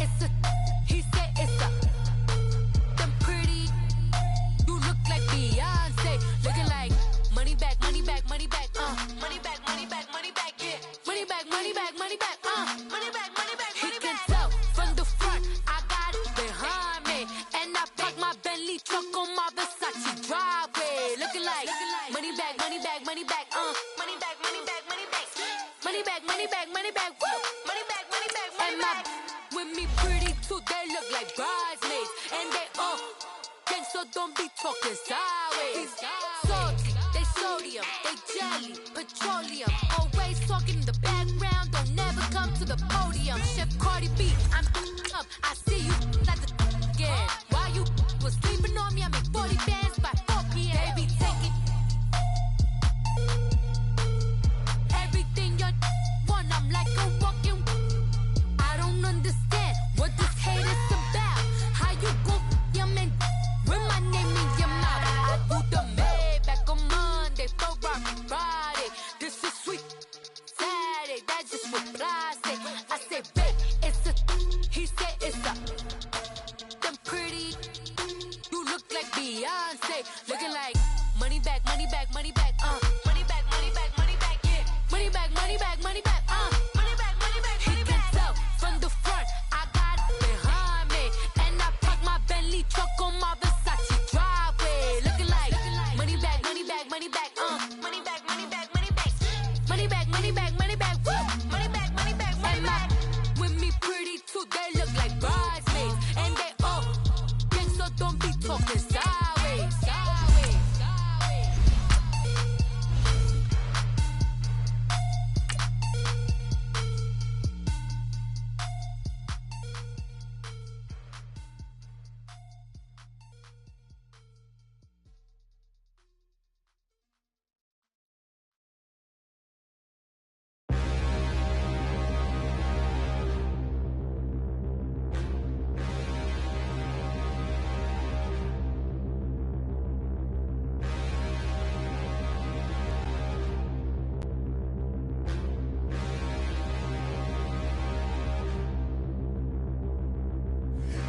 it's a, he said it's a, them pretty, you look like Beyonce, looking like money back, money back, money back, money back, money back, money back, yeah, money back, money back, money back, money back, money back, he can tell from the front, I got it behind me, and I park my Bentley truck on my Versace driveway, looking like money back, money back, money back, money back, money back, money back, money back, money back, money back, woo, money back, money back, money back, with me pretty too, they look like bridesmaids, and they all gang, so don't be talking sideways, salty, they sodium, they jelly, petroleum, always talking in the background, don't never come to the podium, Chef Cardi B, I'm up, I see you like the again, while you was sleeping on me, I make 40 bands by 4 p.m. They be taking everything you want, I'm like a walking, I don't understand what this hate is about, how you gon' your man with my name in your mouth, I do the Maybach on Monday, Ferrari Friday, this is sweet Saturday, that's just what I say, I say babe, it's a, he said it's a, them pretty, you look like Beyonce, looking like money back, money back, money back, money back, money back, money back, yeah, money back, money back, money back, money back, money back, he can tell from the front, I got it behind me, and I park my Bentley truck on my Versace driveway, looking like money back, money back, money back, money back, money back, money back, money back, money back, money back, woo, money back, money back, money back, with me pretty too, they look like bridesmaids, and they all gang, so don't be talking sideways, sideways, sideways.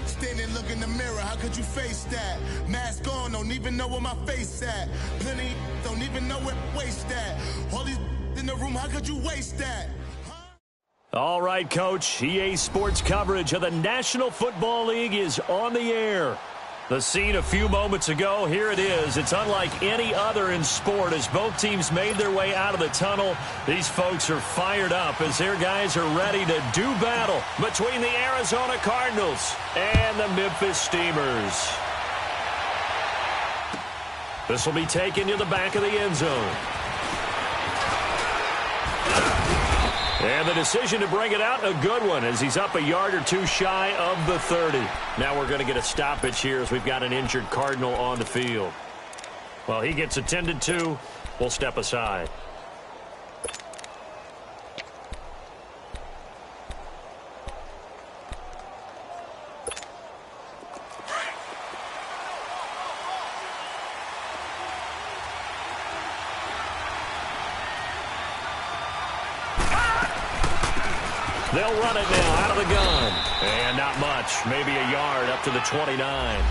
Stand and look in the mirror, how could you face that? Mask on, don't even know where my face at. Plenty don't even know where waste at. All these in the room, how could you waste that? All right, Coach. EA Sports coverage of the National Football League is on the air. The scene a few moments ago, here it is. It's unlike any other in sport as both teams made their way out of the tunnel. These folks are fired up as their guys are ready to do battle between the Arizona Cardinals and the Memphis Steamers. This will be taken to the back of the end zone. And the decision to bring it out, a good one, as he's up a yard or two shy of the 30. Now we're going to get a stoppage here as we've got an injured Cardinal on the field. Well, he gets attended to. We'll step aside. They'll run it now out of the gun. And not much, maybe a yard up to the 29.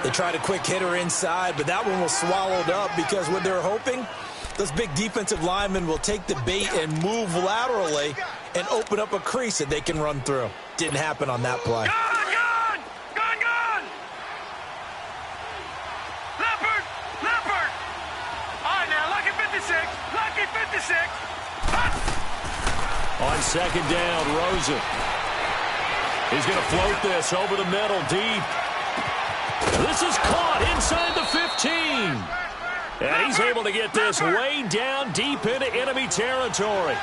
They tried a quick hitter inside, but that one was swallowed up because what they're hoping, those big defensive linemen will take the bait and move laterally and open up a crease that they can run through. Didn't happen on that play. Gun! Leopard! All right, now, lucky 56. On second down, Rosen. He's going to float this over the middle, deep. This is caught inside the 15. And he's able to get this way down deep into enemy territory.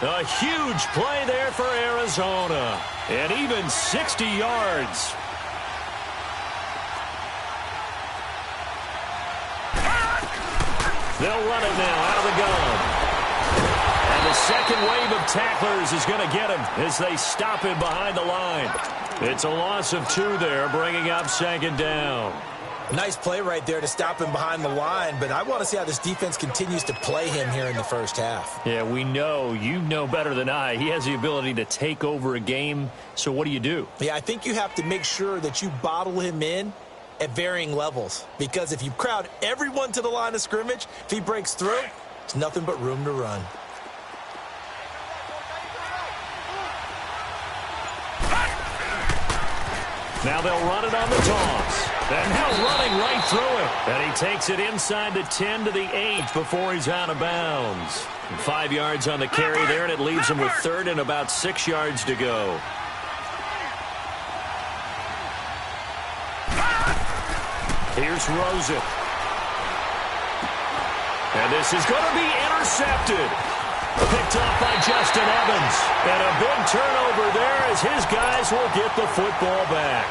A huge play there for Arizona. And even 60 yards. They'll run it now out of the gun. And the second wave of tacklers is going to get him as they stop him behind the line. It's a loss of 2 there, bringing up second down. Nice play right there to stop him behind the line, but I want to see how this defense continues to play him here in the first half. Yeah, we know. You know better than I. He has the ability to take over a game, so what do you do? Yeah, I think you have to make sure that you bottle him in at varying levels, because if you crowd everyone to the line of scrimmage, if he breaks through, it's nothing but room to run. Now they'll run it on the toss. And now running right through it. And he takes it inside the 10 to the 8 before he's out of bounds. 5 yards on the carry there, and it leaves him with third and about 6 yards to go. Here's Rosen. And this is going to be intercepted. Picked off by Justin Evans. And a big turnover there as his guys will get the football back.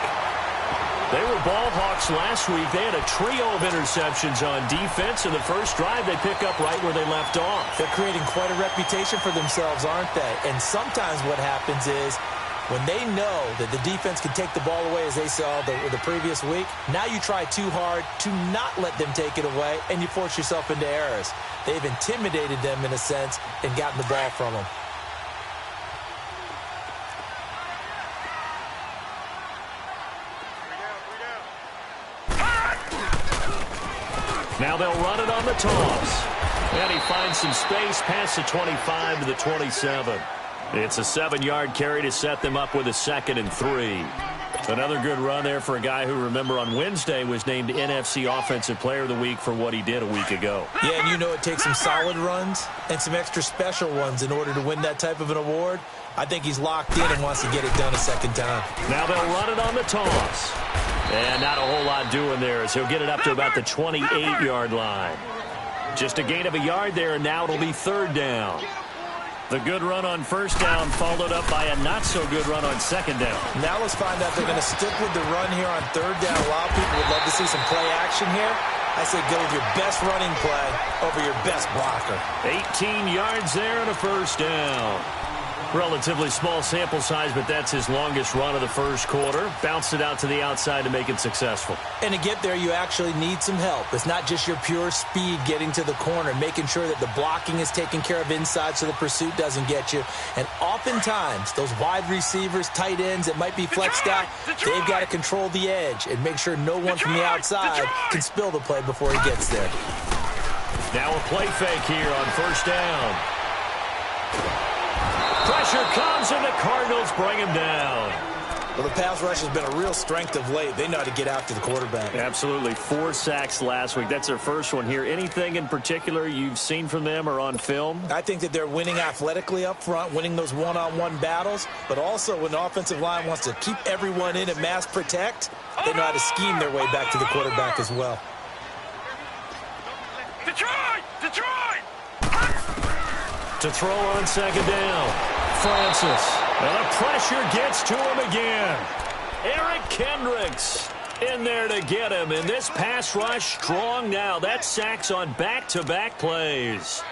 They were ball hawks last week. They had a trio of interceptions on defense. In the first drive, they pick up right where they left off. They're creating quite a reputation for themselves, aren't they? And sometimes what happens is when they know that the defense can take the ball away, as they saw the previous week, now you try too hard to not let them take it away, and you force yourself into errors. They've intimidated them in a sense and gotten the ball from them. Now they'll run it on the toss. And he finds some space past the 25 to the 27. It's a 7-yard carry to set them up with a 2nd and 3. Another good run there for a guy who, remember, on Wednesday was named NFC Offensive Player of the Week for what he did a week ago. Yeah, and you know it takes some solid runs and some extra special ones in order to win that type of an award. I think he's locked in and wants to get it done a second time. Now they'll run it on the toss. And not a whole lot doing there as he'll get it up to about the 28-yard line. Just a gain of a yard there, and now it'll be 3rd down. The good run on 1st down followed up by a not-so-good run on 2nd down. Now let's find out if they're going to stick with the run here on 3rd down. A lot of people would love to see some play action here. I say go with your best running play over your best blocker. 18 yards there and a 1st down. Relatively small sample size, but that's his longest run of the first quarter. Bounced it out to the outside to make it successful. And to get there, you actually need some help. It's not just your pure speed getting to the corner, making sure that the blocking is taken care of inside so the pursuit doesn't get you. And oftentimes, those wide receivers, tight ends that might be flexed out, they've got to control the edge and make sure no one from the outside can spill the play before he gets there. Now a play fake here on 1st down. Pressure comes, and the Cardinals bring him down. Well, the pass rush has been a real strength of late. They know how to get after the quarterback. Absolutely. 4 sacks last week. That's their first one here. Anything in particular you've seen from them or on film? I think that they're winning athletically up front, winning those one-on-one battles, but also when the offensive line wants to keep everyone in and mass protect, they know how to scheme their way back to the quarterback as well. Detroit! Detroit! To throw on 2nd down. Francis. And the pressure gets to him again. Eric Kendricks in there to get him. And this pass rush strong now. That's sacks on back-to-back plays.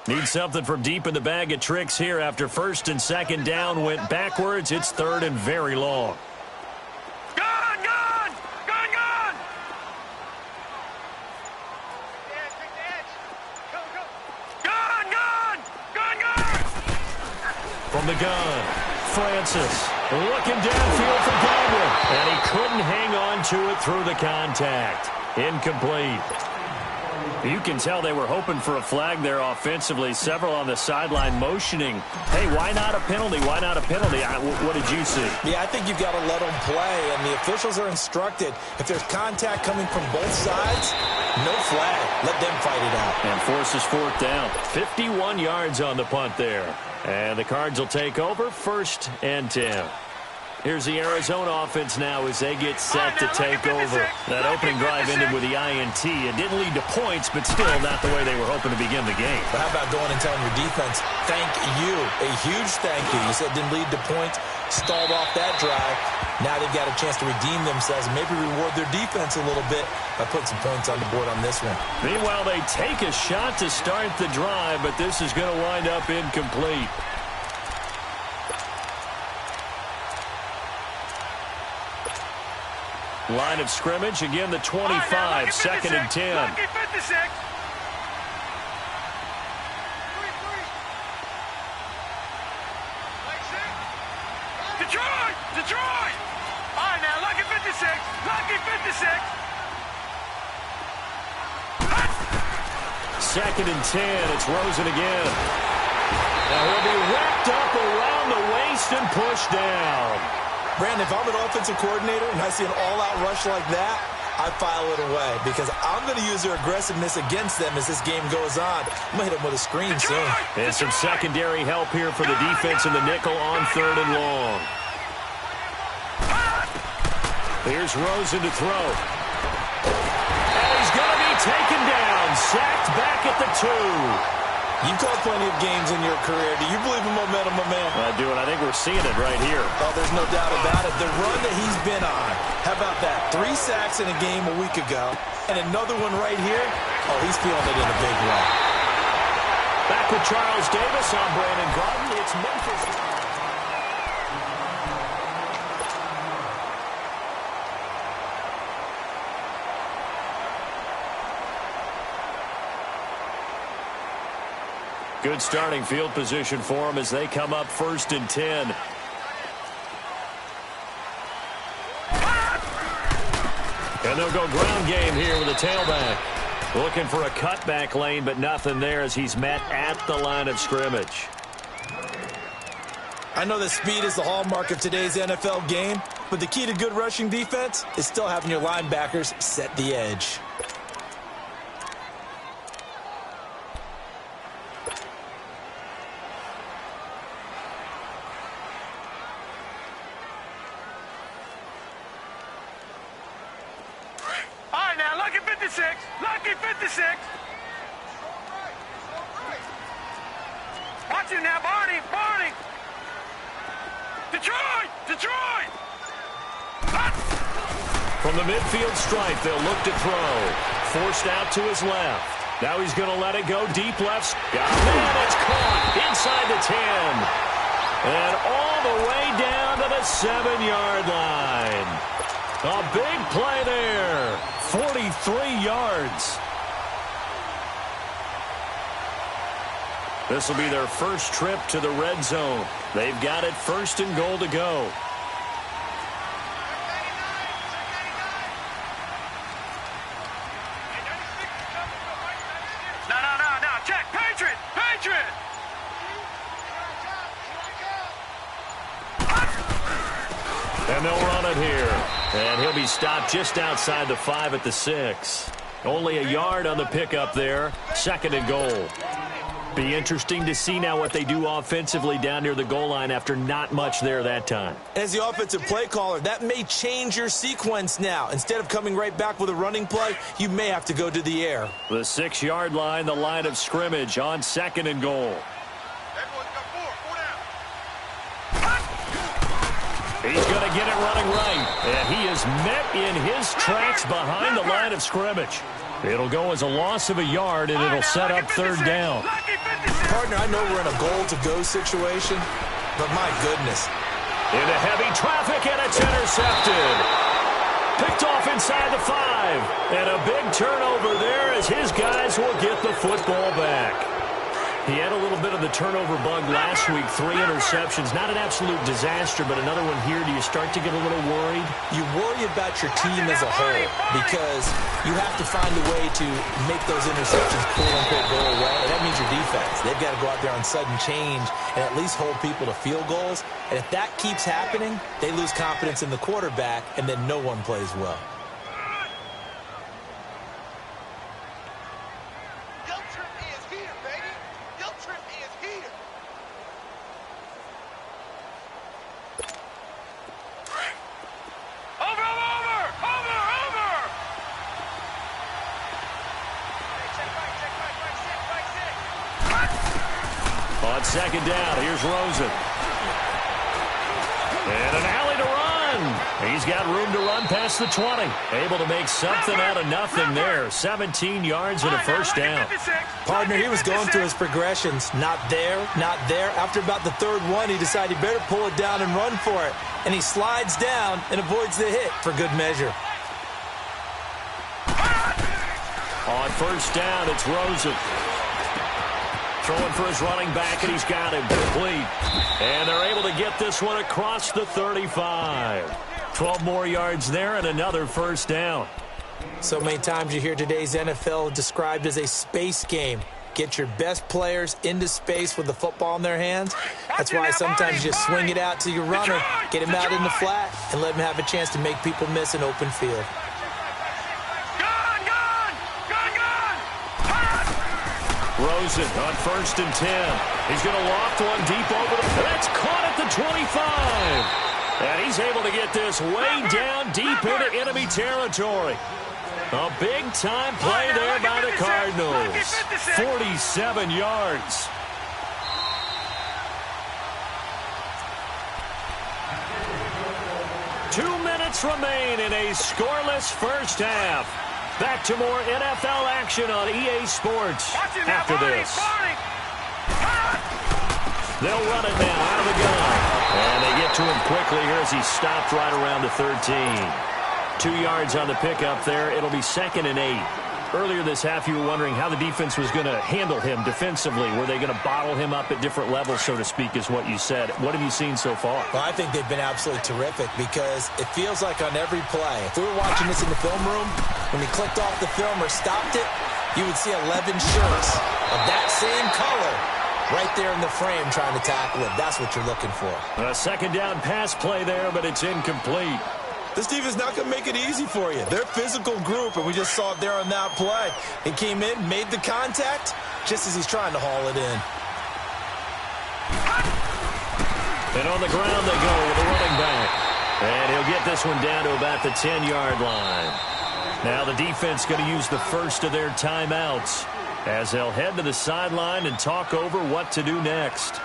Need something from deep in the bag of tricks here after 1st and 2nd down went backwards. It's 3rd and very long. From the gun, Francis looking downfield for Godwin, and he couldn't hang on to it through the contact. Incomplete. You can tell they were hoping for a flag there offensively. Several on the sideline motioning, hey, why not a penalty? Why not a penalty? What did you see? Yeah, I think you've got to let them play, and the officials are instructed. If there's contact coming from both sides, no flag. Let them fight it out. And forces 4th down. 51 yards on the punt there. And the Cards will take over 1st and 10. Here's the Arizona offense now as they get set to take over. That opening drive ended with the INT. It didn't lead to points, but still not the way they were hoping to begin the game. But how about going and telling your defense, thank you, a huge thank you. You said it didn't lead to points, stalled off that drive. Now they've got a chance to redeem themselves and maybe reward their defense a little bit by putting some points on the board on this one. Meanwhile, they take a shot to start the drive, but this is going to wind up incomplete. Line of scrimmage, again the 25, second and 10. Lucky 56. Detroit! Detroit! All right, now, lucky 56. Lucky 56. Second and 10, it's Rosen again. Now he'll be wrapped up around the waist and pushed down. Brandon, if I'm an offensive coordinator and I see an all-out rush like that, I file it away because I'm going to use their aggressiveness against them as this game goes on. I'm going to hit them with a screen soon. And some secondary help here for the defense in the nickel on third and long. Here's Rosen to throw. And he's going to be taken down, sacked back at the 2. You've called plenty of games in your career. Do you believe in momentum, my man? I do, and I think we're seeing it right here. Oh, there's no doubt about it. The run that he's been on. How about that? 3 sacks in a game a week ago, and another one right here. Oh, he's feeling it in a big way. Back with Charles Davis on Brandon Garden. It's Memphis. Good starting field position for them as they come up first and 10. And they'll go ground game here with a tailback. Looking for a cutback lane, but nothing there as he's met at the line of scrimmage. I know that speed is the hallmark of today's NFL game, but the key to good rushing defense is still having your linebackers set the edge. Lucky 56. Watch him now, Barney. Barney. Detroit. Detroit. From the midfield stripe, they'll look to throw. Forced out to his left. Now he's going to let it go deep left. Got it. And it's caught inside the 10. And all the way down to the 7-yard line. A big play there. 43 yards. This will be their first trip to the red zone. They've got it first and goal to go. No. Check. Patriot. Patriot. And they'll run it here. And he'll be stopped just outside the 5 at the 6. Only a yard on the pickup there. Second and goal. Be interesting to see now what they do offensively down near the goal line after not much there that time. As the offensive play caller, that may change your sequence now. Instead of coming right back with a running play, you may have to go to the air. The 6-yard line, the line of scrimmage on second and goal. He's going to get it running right. And he is met in his tracks behind the line of scrimmage. It'll go as a loss of a yard, and it'll set up third down. Partner, I know we're in a goal-to-go situation, but my goodness. Into heavy traffic, and it's intercepted. Picked off inside the 5. And a big turnover there as his guys will get the football back. He had a little bit of the turnover bug last week, 3 interceptions. Not an absolute disaster, but another one here. Do you start to get a little worried? You worry about your team as a whole because you have to find a way to make those interceptions quote-unquote go away. And that means your defense. They've got to go out there on sudden change and at least hold people to field goals. And if that keeps happening, they lose confidence in the quarterback, and then no one plays well. On second down, here's Rosen. And an alley to run. He's got room to run past the 20. Able to make something out of nothing there. 17 yards and a first down. Partner, he was going through his progressions. Not there, not there. After about the third one, he decided he better pull it down and run for it. And he slides down and avoids the hit for good measure. On first down, it's Rosen. Throwing for his running back, and he's got him complete. And they're able to get this one across the 35. 12 more yards there and another first down. So many times you hear today's NFL described as a space game. Get your best players into space with the football in their hands. That's why sometimes you just swing it out to your runner, get him out in the flat, and let him have a chance to make people miss an open field. Rosen on first and 10. He's going to loft one deep over the... That's caught at the 25. And he's able to get this way down deep into enemy territory. A big-time play there by the Cardinals. 47 yards. Two minutes remain in a scoreless first half. Back to more NFL action on EA Sports after this. They'll run it now out of the gun. And they get to him quickly here as he stopped right around the 13. 2 yards on the pickup there. It'll be 2nd and 8. Earlier this half, you were wondering how the defense was going to handle him defensively. Were they going to bottle him up at different levels, so to speak, is what you said. What have you seen so far? Well, I think they've been absolutely terrific because it feels like on every play, if we were watching this in the film room, when he clicked off the film or stopped it, you would see 11 shirts of that same color right there in the frame trying to tackle him. That's what you're looking for. A second down pass play there, but it's incomplete. This defense is not going to make it easy for you. They're a physical group, and we just saw it there on that play. He came in, made the contact, just as he's trying to haul it in. And on the ground they go with the running back. And he'll get this one down to about the 10-yard line. Now the defense going to use the first of their timeouts as they'll head to the sideline and talk over what to do next.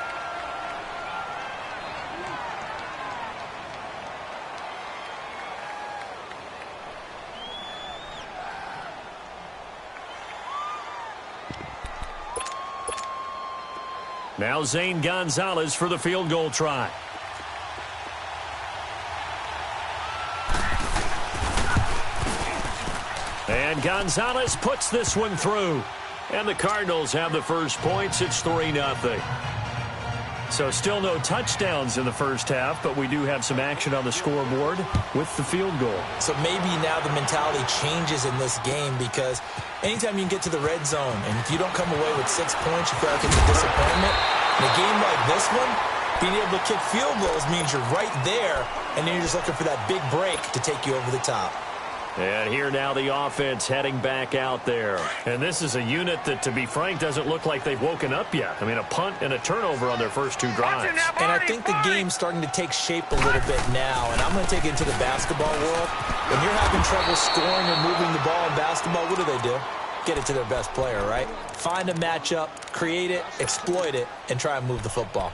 Now Zane Gonzalez for the field goal try. And Gonzalez puts this one through. And the Cardinals have the first points. It's 3-0. So still no touchdowns in the first half, but we do have some action on the scoreboard with the field goal. So maybe now the mentality changes in this game because anytime you can get to the red zone, and if you don't come away with 6 points, you feel like it's a disappointment. In a game like this one, being able to kick field goals means you're right there, and then you're just looking for that big break to take you over the top. And here now the offense heading back out there. And this is a unit that, to be frank, doesn't look like they've woken up yet. I mean, a punt and a turnover on their first two drives. And I think the game's starting to take shape a little bit now. And I'm going to take it into the basketball world. When you're having trouble scoring or moving the ball in basketball, what do? Get it to their best player, right? Find a matchup, create it, exploit it, and try and move the football.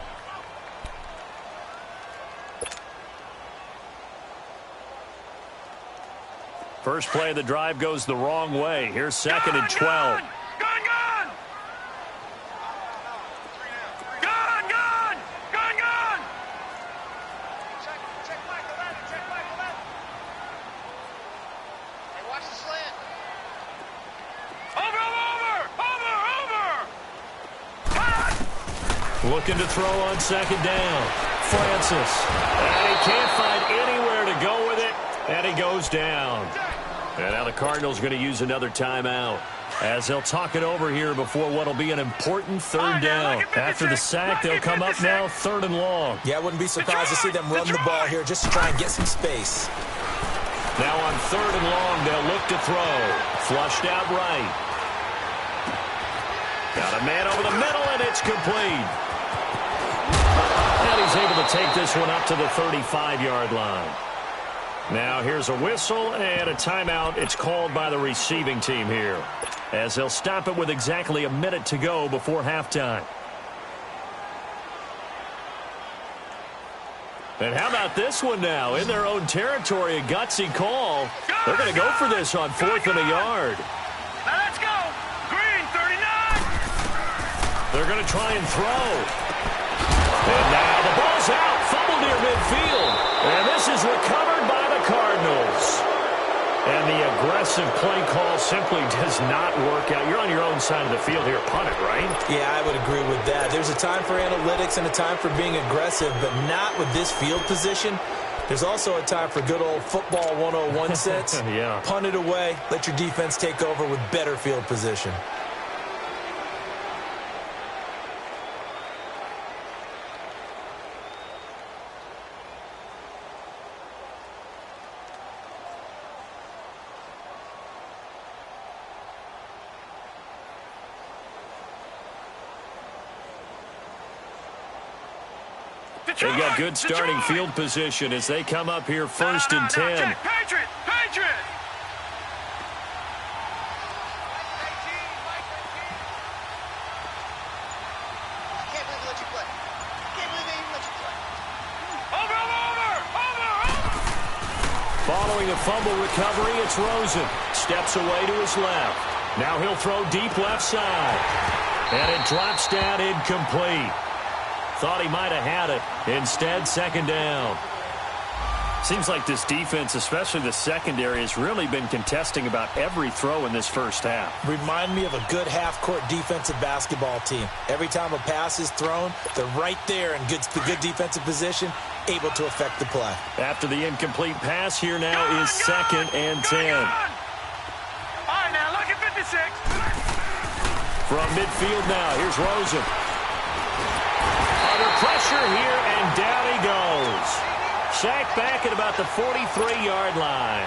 First play of the drive goes the wrong way. Here's 2nd and 12. Looking to throw on 2nd down. Francis. And he can't find anywhere to go with it. And he goes down. And now the Cardinals going to use another timeout as they'll talk it over here before what will be an important 3rd down. After the sack, they'll come up now 3rd and long. Yeah, I wouldn't be surprised to see them run the ball here just to try and get some space. Now on 3rd and long, they'll look to throw. Flushed out right. Got a man over the middle, and it's complete. And he's able to take this one up to the 35-yard line. Now here's a whistle and a timeout. It's called by the receiving team here, as they'll stop it with exactly a minute to go before halftime. And how about this one now? In their own territory, a gutsy call. They're going to go for this on 4th and a yard. Now let's go. Green, 39. They're going to try and throw. And now the ball's out. Fumble near midfield. And this is recovered by the Cardinals. And the aggressive play call simply does not work out. You're on your own side of the field here. Punt it, right? Yeah, I would agree with that. There's a time for analytics and a time for being aggressive, but not with this field position. There's also a time for good old football 101 sense. Yeah. Punt it away. Let your defense take over with better field position. They've got good starting field position as they come up here first and 10. Patriot! Patriot! Following a fumble recovery, it's Rosen. Steps away to his left. Now he'll throw deep left side. And it drops down incomplete. Thought he might have had it. Instead, second down. Seems like this defense, especially the secondary, has really been contesting about every throw in this first half. Remind me of a good half-court defensive basketball team. Every time a pass is thrown, they're right there in good defensive position, able to affect the play. After the incomplete pass, here now is second and 10. All right, now, look at 56. From midfield now, here's Rosen. Under pressure here, and down he goes. Sacked back at about the 43-yard line.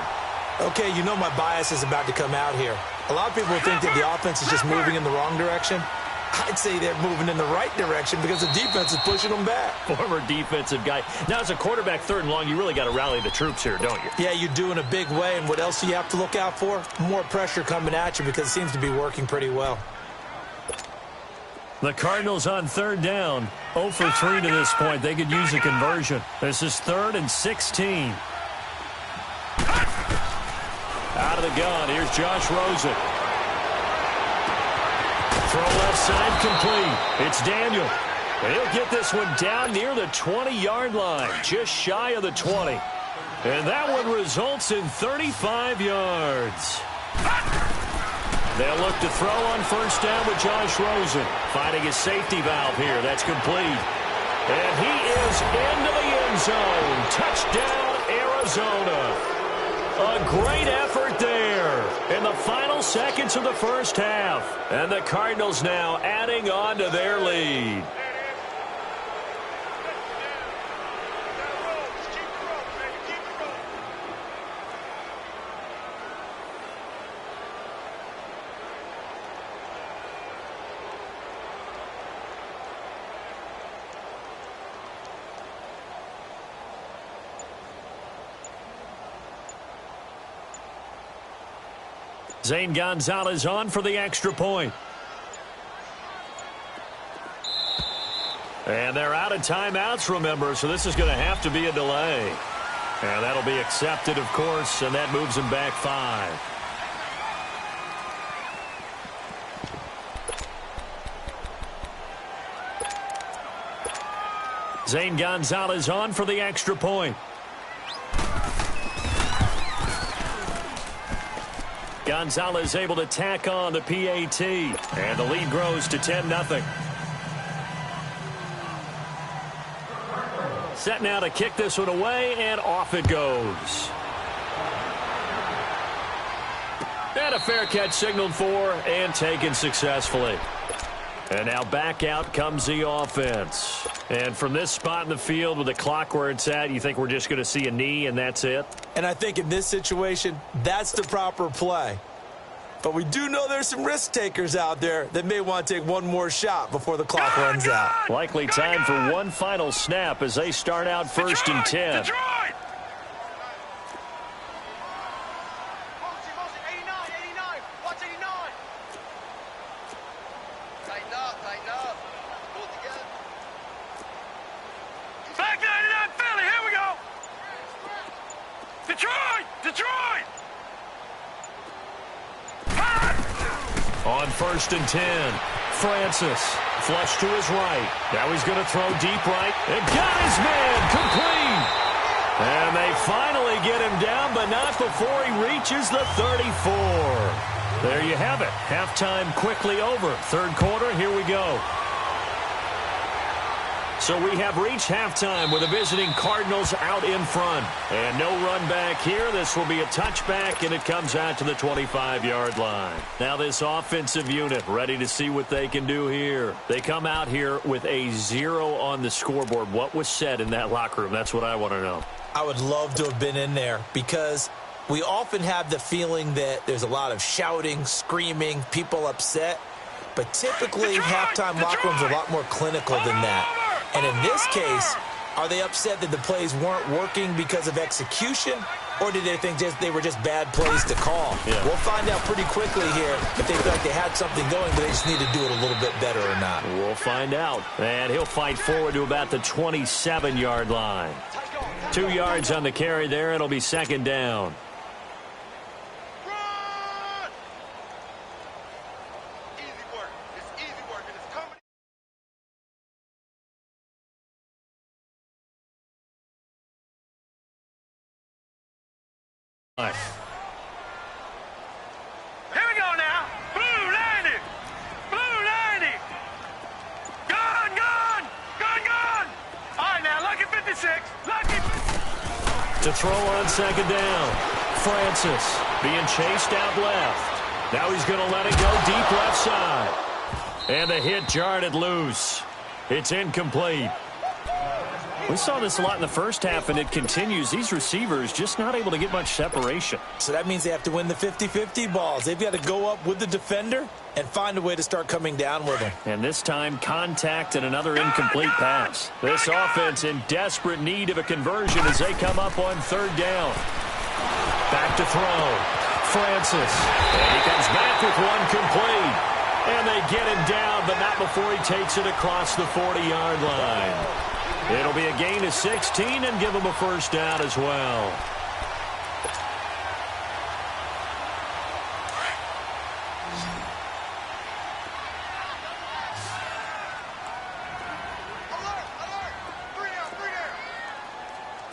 Okay, you know my bias is about to come out here. A lot of people think that the offense is just moving in the wrong direction. I'd say they're moving in the right direction because the defense is pushing them back. Former defensive guy. Now, as a quarterback, third and long, you really got to rally the troops here, don't you? Yeah, you do in a big way. And what else do you have to look out for? More pressure coming at you because it seems to be working pretty well. The Cardinals on third down. 0 for 3 to this point. They could use a conversion. This is 3rd and 16. Out of the gun. Here's Josh Rosen. Throw left side complete. It's Daniel. He'll get this one down near the 20-yard line. Just shy of the 20. And that one results in 35 yards. They'll look to throw on first down with Josh Rosen. Finding his safety valve here. That's complete. And he is into the end zone. Touchdown, Arizona. A great effort there in the final seconds of the first half. And the Cardinals now adding on to their lead. Zane Gonzalez on for the extra point. And they're out of timeouts, remember, so this is going to have to be a delay. And that'll be accepted, of course, and that moves them back 5. Zane Gonzalez on for the extra point. Gonzalez able to tack on the PAT. And the lead grows to 10-0. Set now to kick this one away, and off it goes. And a fair catch signaled for and taken successfully. And now back out comes the offense. And from this spot in the field with the clock where it's at, you think we're just going to see a knee and that's it? And I think in this situation, that's the proper play. But we do know there's some risk takers out there that may want to take one more shot before the clock runs out. Likely time for one final snap as they start out first and 10. Detroit! On first and 10, Francis, flush to his right. Now he's going to throw deep right, and got his man, complete. And they finally get him down, but not before he reaches the 34. There you have it. Halftime quickly over. Third quarter, here we go. So we have reached halftime with the visiting Cardinals out in front. And no run back here. This will be a touchback, and it comes out to the 25-yard line. Now this offensive unit ready to see what they can do here. They come out here with a 0 on the scoreboard. What was said in that locker room? That's what I want to know. I would love to have been in there because we often have the feeling that there's a lot of shouting, screaming, people upset. But typically, halftime locker rooms are a lot more clinical than that. And in this case, are they upset that the plays weren't working because of execution, or did they think they were just bad plays to call? Yeah. We'll find out pretty quickly here if they feel like they had something going, but they just need to do it a little bit better or not. We'll find out. And he'll fight forward to about the 27-yard line. 2 yards on the carry there. It'll be second down. Here we go now. Blue 90. Blue 90. Gone, gone. Gone, gone. All right, now, lucky 56. Lucky 56. To throw on second down. Francis being chased out left. Now he's going to let it go deep left side. And the hit jarred it loose. It's incomplete. We saw this a lot in the first half, and it continues. These receivers just not able to get much separation. So that means they have to win the 50-50 balls. They've got to go up with the defender and find a way to start coming down with him. And this time, contact and another incomplete pass. This offense in desperate need of a conversion as they come up on third down. Back to throw. Francis. And he comes back with one complete. And they get him down, but not before he takes it across the 40-yard line. It'll be a gain of 16 and give him a first down as well.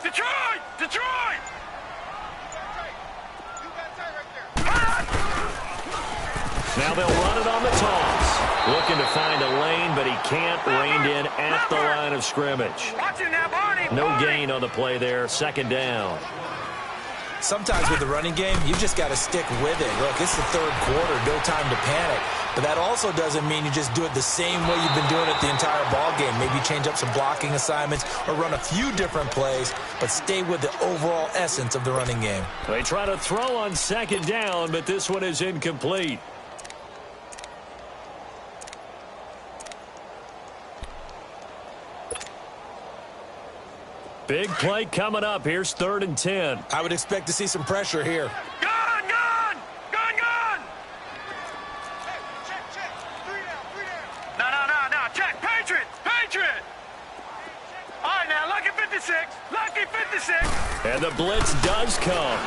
Detroit! Detroit! Now they'll run it on the toss. Looking to find a lane, but he can't. Reined in at the line of scrimmage. Watch it now, Barney. No gain on the play there. Second down. Sometimes with the running game, you just got to stick with it. Look, it's the third quarter, no time to panic. But that also doesn't mean you just do it the same way you've been doing it the entire ball game. Maybe change up some blocking assignments or run a few different plays, but stay with the overall essence of the running game. They try to throw on second down, but this one is incomplete. Big play coming up. Here's 3rd and 10. I would expect to see some pressure here. Gone, gone! Gone, gone! Hey, check. 3 down. No. Check. Patriot! All right, now, lucky 56. Lucky 56. And the blitz does come.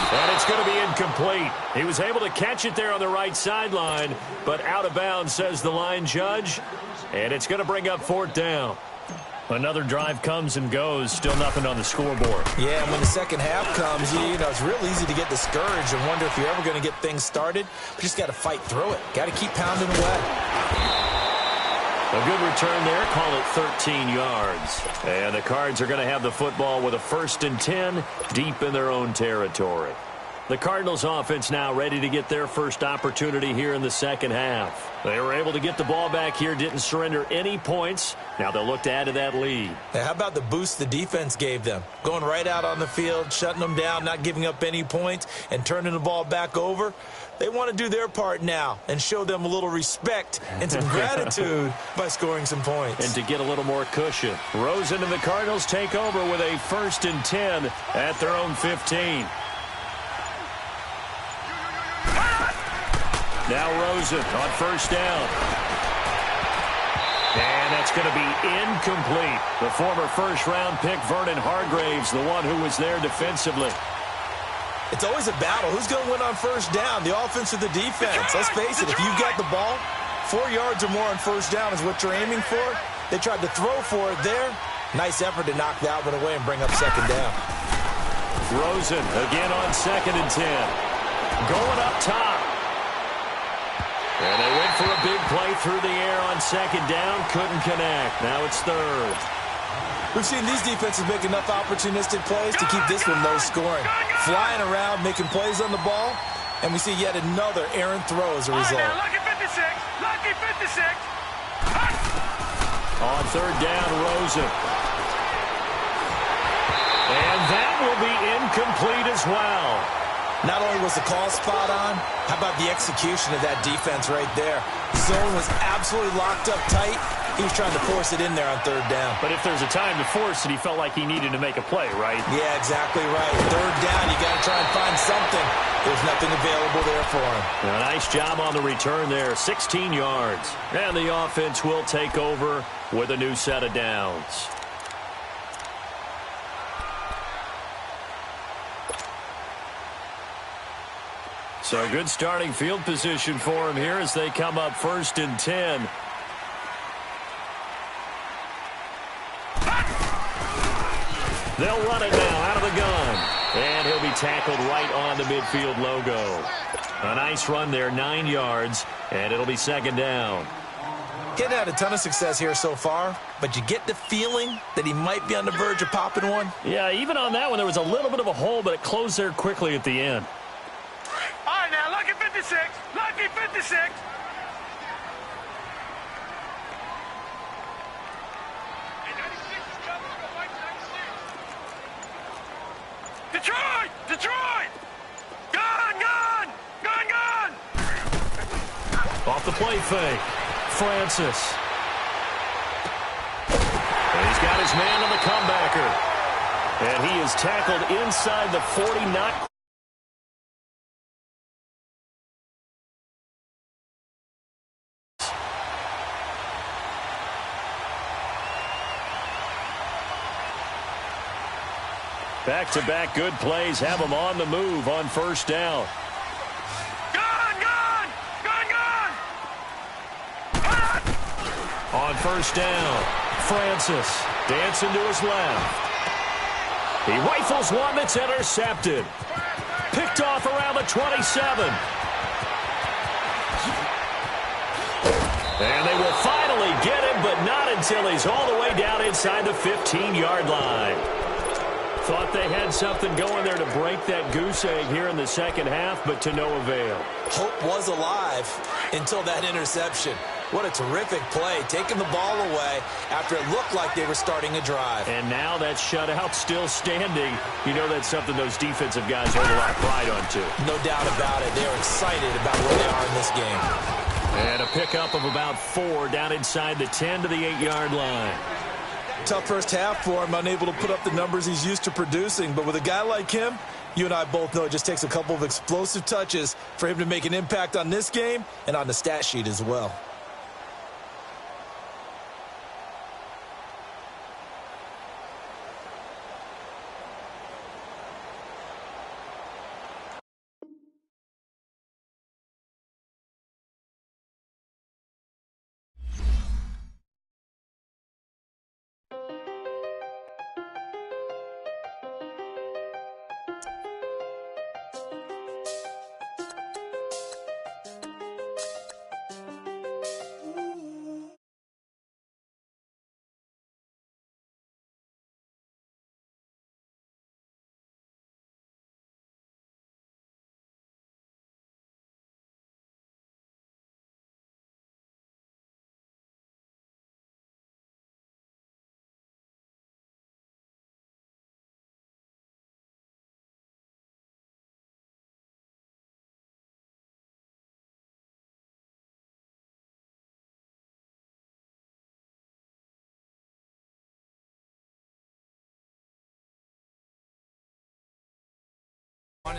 And it's going to be incomplete. He was able to catch it there on the right sideline, but out of bounds, says the line judge. And it's going to bring up 4th down. Another drive comes and goes. Still nothing on the scoreboard. Yeah, and when the second half comes, you know, it's real easy to get discouraged and wonder if you're ever going to get things started. But you just got to fight through it. Got to keep pounding away. A good return there. Call it 13 yards. And the Cards are going to have the football with a 1st and 10 deep in their own territory. The Cardinals offense now ready to get their first opportunity here in the second half. They were able to get the ball back here, didn't surrender any points. Now they'll look to add to that lead. Now, how about the boost the defense gave them? Going right out on the field, shutting them down, not giving up any points, and turning the ball back over. They want to do their part now and show them a little respect and some gratitude by scoring some points. And to get a little more cushion. Rosen and the Cardinals take over with a 1st and 10 at their own 15. Now Rosen on 1st down. And that's going to be incomplete. The former 1st-round pick, Vernon Hargraves, the one who was there defensively. It's always a battle. Who's going to win on 1st down, the offense or the defense? Let's face it, if you've got the ball, 4 yards or more on 1st down is what you're aiming for. They tried to throw for it there. Nice effort to knock that one away and bring up second down. Rosen again on 2nd and 10. Going up top. And they went for a big play through the air on 2nd down. Couldn't connect. Now it's 3rd. We've seen these defenses make enough opportunistic plays to keep this one low scoring. Flying around, making plays on the ball, and we see yet another errant throw as a result. Now, lucky 56. Lucky 56. On 3rd down, Rosen. And that will be incomplete as well. Not only was the call spot on, how about the execution of that defense right there? Zone was absolutely locked up tight. He was trying to force it in there on 3rd down. But if there's a time to force it, he felt like he needed to make a play, right? Yeah, exactly right. 3rd down, you got to try and find something. There's nothing available there for him. A nice job on the return there, 16 yards. And the offense will take over with a new set of downs. So a good starting field position for him here as they come up 1st and 10. They'll run it now out of the gun. And he'll be tackled right on the midfield logo. A nice run there, 9 yards, and it'll be 2nd down. Getting had a ton of success here so far, but you get the feeling that he might be on the verge of popping one. Yeah, even on that one, there was a little bit of a hole, but it closed there quickly at the end. All right, now, lucky 56. Lucky 56. Detroit! Detroit! Gone! Gone! Gone! Gone! Off the play fake. Francis. And he's got his man on the comebacker. And he is tackled inside the 40, not back-to-back good plays have him on the move on 1st down. Gone! Gone! Gone! Gone! On 1st down, Francis dancing to his left. He rifles one that's intercepted. Picked off around the 27. And they will finally get him, but not until he's all the way down inside the 15-yard line. Thought they had something going there to break that goose egg here in the 2nd half, but to no avail. Hope was alive until that interception. What a terrific play, taking the ball away after it looked like they were starting a drive. And now that shutout still standing. You know that's something those defensive guys hold a lot of pride onto. No doubt about it. They're excited about where they are in this game. And a pickup of about 4 down inside the 10 to the 8-yard line. Tough first half for him, unable to put up the numbers he's used to producing. But with a guy like him, you and I both know it just takes a couple of explosive touches for him to make an impact on this game and on the stat sheet as well.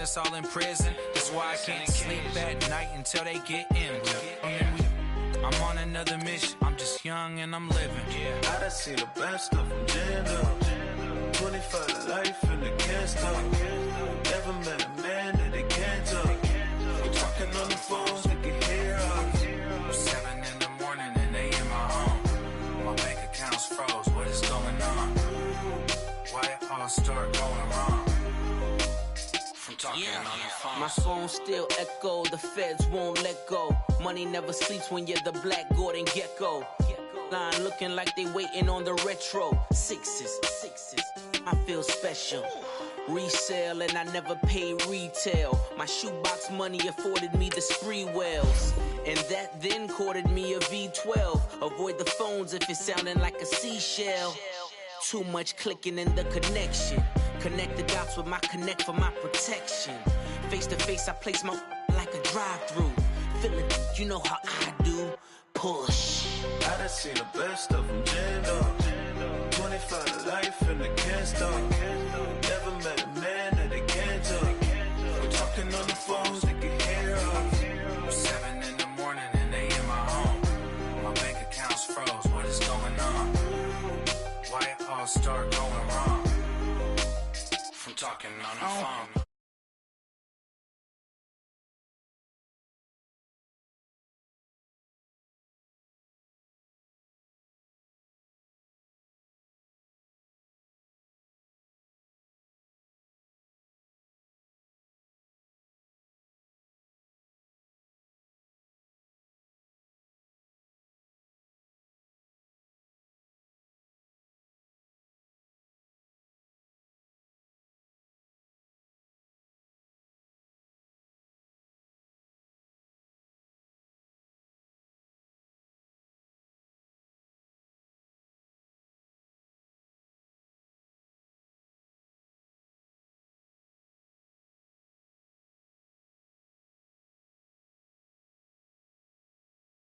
It's all in prison, that's why I can't sleep at night until they get in. I'm on another mission, I'm just young and I'm living. I done seen the best stuff from jammed up. 25 to life in the can't stop. Never met a man that they can't talk. We talking on the phones, they can hear us. 7 in the morning and they in my home. My bank account all start going wrong? From talking on the phone. My phone still echo, the feds won't let go. Money never sleeps when you're the black Gordon Gecko. Line looking like they waiting on the retro. Sixes, I feel special. Resale and I never pay retail. My shoebox money afforded me the spree wells. And that then courted me a V12. Avoid the phones if it's sounding like a seashell. Too much clicking in the connection. Connect the dots with my connect for my protection. Face to face I place my like a drive-through. Feeling, you know how I do. Push. I done seen the best of them jammed up. 25 to life and they can't stop. Never met a man that they can't talk. We're talking on the phones, they can hear us. 7 in the morning and they in my home. My bank account's froze, what is going on? Why it all start going wrong? From talking on the phone.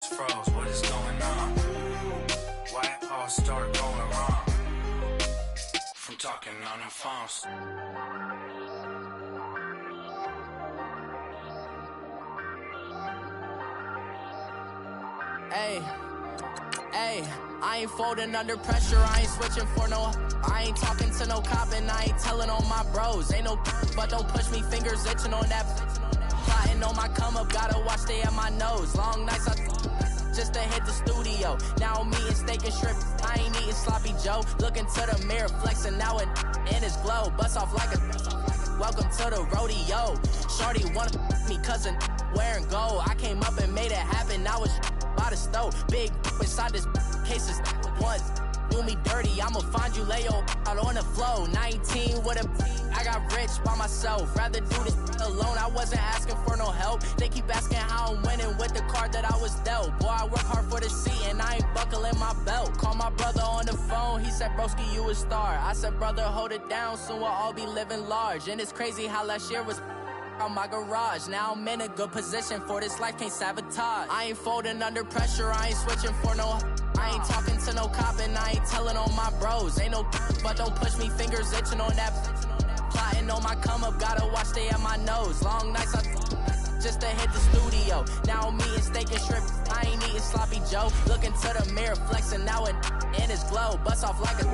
Froze, what is going on? Why it all start going wrong? From talking on the phones. Hey, I ain't folding under pressure, I ain't switching for no. I ain't talking to no cop and I ain't telling on my bros. Ain't no but don't push me, fingers itching on that. Plotting on my come up, gotta watch they at my nose. Long nights I just to hit the studio. Now I'm eating steak and shrimp, I ain't eating sloppy Joe. Looking to the mirror, flexing now and in his glow. Bust off like a welcome to the rodeo. Shorty wanna me cousin wearing gold. I came up and made it happen, I was by the stove. Big inside this cases once. Do me dirty, I'ma find you lay out on the floor. 19 with a I got rich by myself. Rather do this alone, I wasn't asking for no help. They keep asking how I'm winning with the card that I was dealt. Boy, I work hard for the seat and I ain't buckling my belt. Call my brother on the phone, he said, broski, you a star. I said, brother, hold it down, soon we'll all be living large. And it's crazy how last year was on my garage. Now I'm in a good position for this life, can't sabotage. I ain't folding under pressure, I ain't switching for no. I ain't talking to no cop and I ain't telling on my bros. Ain't no but don't push me, fingers itching on that. Plotting on my come up, gotta watch they at my nose. Long nights I just to hit the studio. Now I'm eating steak and shrimp, I ain't eating sloppy Joe. Looking to the mirror, flexing now and in his glow. Bust off like a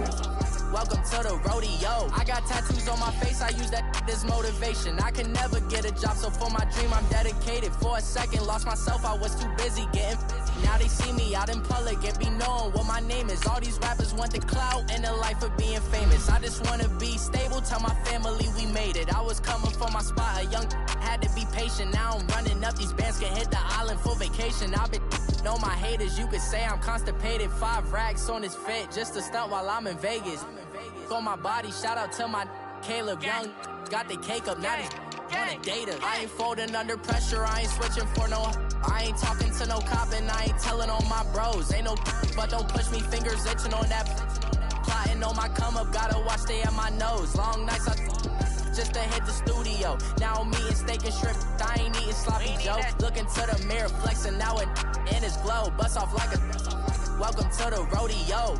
welcome to the rodeo. I got tattoos on my face, I use that as motivation. I can never get a job, so for my dream I'm dedicated. For a second, lost myself, I was too busy getting now they see me out in public and be knowing what my name is. All these rappers want the clout and the life of being famous. I just wanna be stable, tell my family we made it. I was coming for my spot, a young had to be patient. Now I'm running up, these bands can hit the island for vacation. I've been know my haters, you could say I'm constipated. 5 racks on his fit, just to stunt while I'm in Vegas. On my body, shout out to my Caleb Young. Got the cake up, now he's wanna date her. I ain't folding under pressure, I ain't switching for no. I ain't talking to no cop and I ain't telling on my bros. Ain't no but don't push me, fingers itching on that. Plotting on my come up, gotta watch they at my nose. Long nights I just to hit the studio. Now I'm eating steak and shrimp, I ain't eating sloppy Joe. Looking to the mirror, flexing now and in his glow. Bust off like a welcome to the rodeo.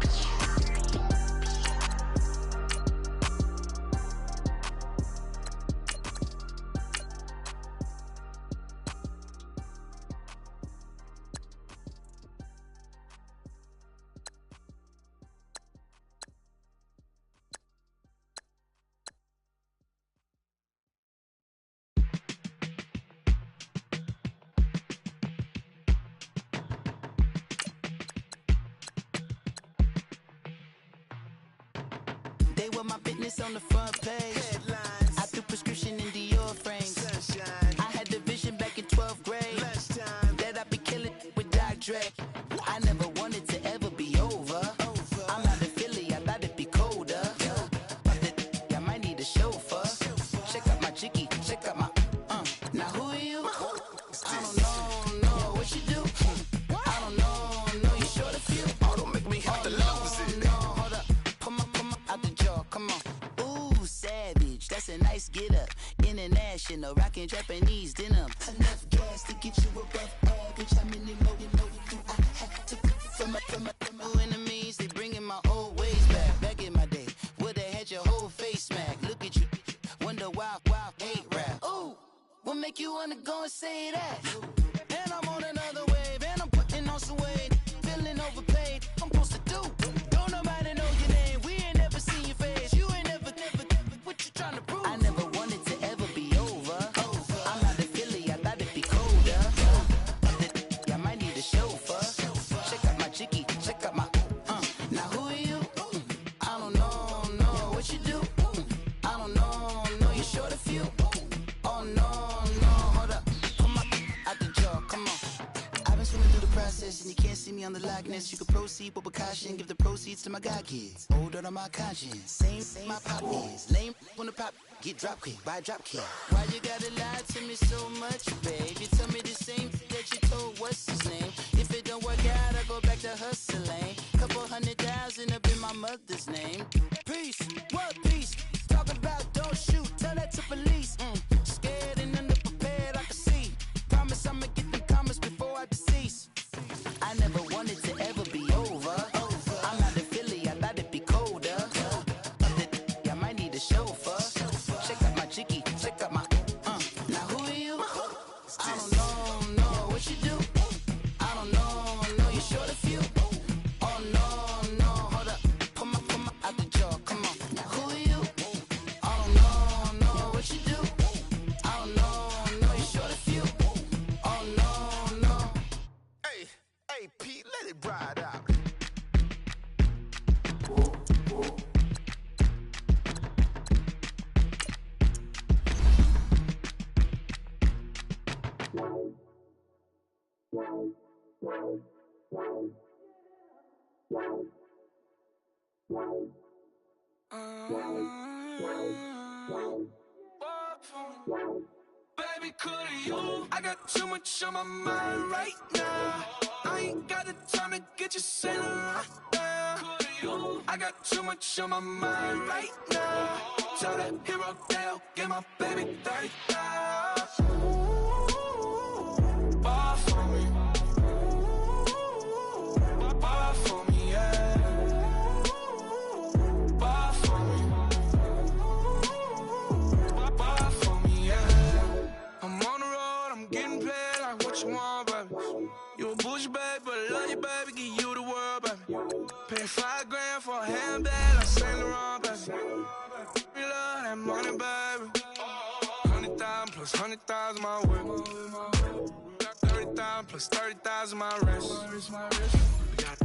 They were my business on the front page. Headlines. I threw prescription in Dior frames. Sunshine. I had the vision back in 12th grade. Lunchtime. That I'd be killing with Dr. Dre. I never wanted to ever be over. I'm not a Philly, I thought it'd be colder. I might need a chauffeur. Check out my chicky, check out my now who are you? I don't know what you do. I don't know you short a few. Oh, don't make me have to lose it. No, hold up, pull my out the jaw, come on. Ooh, savage, that's a nice get up. International, rockin' Japanese denim. Enough gas to get you above average. How many more do I have to from my enemies? They bringing my old ways back. Back in my day, would've had your whole face smacked. Look at you, wonder why hate rap. Ooh, what make you wanna go and say that? And I'm on another wave, and I'm putting on some weight. Feeling overpaid, I'm supposed to do. Don't nobody know your name, we ain't never seen your face. You ain't never, what you trying to prove? I never wanted to ever be over. I'm not a Philly, I thought it'd be colder. I might need a chauffeur. Check out my chicky, check out my now who are you? I don't know what you do. I don't know you short a few. Oh no, hold up, pull my out the jaw, come on. I've been swimming through the process and you can't see me on the Loch Ness. You can proceed but with caution, give the proceeds to my God kids. Older on my conscience, same my pop is. Lame when the pop get drop quick, buy drop kick. Why you gotta lie to me so much, babe? You tell me the same that you told what's his name. If it don't work out, I go back to hustling. Couple 100,000 up in my mother's name. Peace, what peace? Talk about don't shoot, tell that to police. Scared and underprepared, I can see. Promise I'ma get them comments before I decease. I never wanted to ever be over. I'm not a Philly, I thought it'd be colder. I might need a chauffeur. Check out my chicky, check out my now who are you? I don't know what you do. I don't know you short a few. Oh no, hold up, pull my out the jaw, come on. Now who are you? I don't know what you do. I don't know you short a few. Oh no. Hey, Pete, let it ride out. Baby, could you? I got too much on my mind right now. I ain't got the time to get you sailing right now. Could you? I got too much on my mind right now. Tell that hero Dale, get my baby 30,000. Bar for me. Bar for me, yeah. Bar for me. Bar for me, yeah. I'm on the road, I'm getting paid like what you want, baby. You a bougie, baby, but I love you, baby, give you the world, baby. Pay $5 grand for a handbag like Saint Laurent, baby. We love that money, baby. 100,000 plus 100,000 my whip. Got 30,000 plus 30,000 my wrist. We got